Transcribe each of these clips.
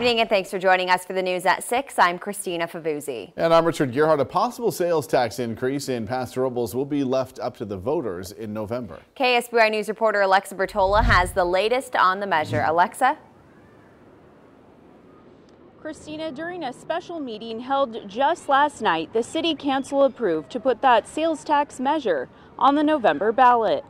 Good evening and thanks for joining us for the news at 6. I'm Christina Favuzzi. And I'm Richard Gearhart. A possible sales tax increase in Paso Robles will be left up to the voters in November. KSBY News reporter Alexa Bertola has the latest on the measure. Alexa? Christina, during a special meeting held just last night, the City Council approved to put that sales tax measure on the November ballot.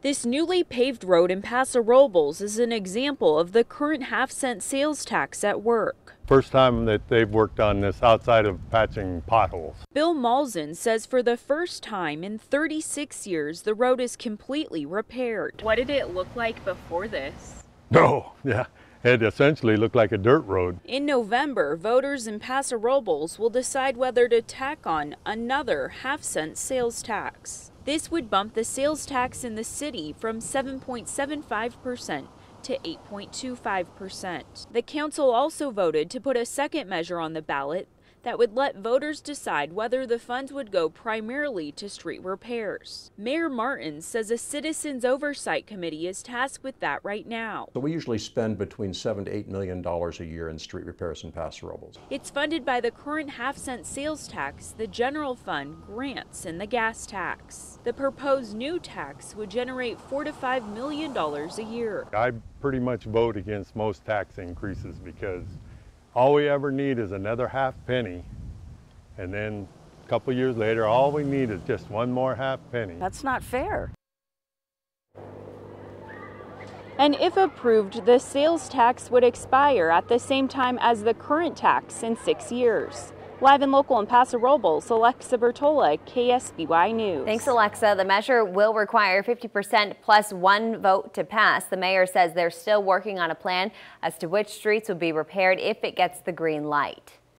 This newly paved road in Paso Robles is an example of the current half-cent sales tax at work. First time that they've worked on this outside of patching potholes. Bill Malzin says for the first time in 36 years, the road is completely repaired. What did it look like before this? Oh, yeah. It essentially looked like a dirt road. In November, voters in Paso Robles will decide whether to tack on another half-cent sales tax. This would bump the sales tax in the city from 7.75% to 8.25%. The council also voted to put a second measure on the ballot that would let voters decide whether the funds would go primarily to street repairs. Mayor Martin says a citizens oversight committee is tasked with that right now. So we usually spend between $7 to $8 million a year in street repairs in Paso Robles. It's funded by the current half-cent sales tax, the general fund, grants, and the gas tax. The proposed new tax would generate $4 to $5 million a year. I pretty much vote against most tax increases because all we ever need is another half penny, and then a couple years later, all we need is just one more half penny. That's not fair. And if approved, the sales tax would expire at the same time as the current tax in 6 years. Live and local in Paso Robles, Alexa Bertola, KSBY News. Thanks, Alexa. The measure will require 50% plus one vote to pass. The mayor says they're still working on a plan as to which streets will be repaired if it gets the green light.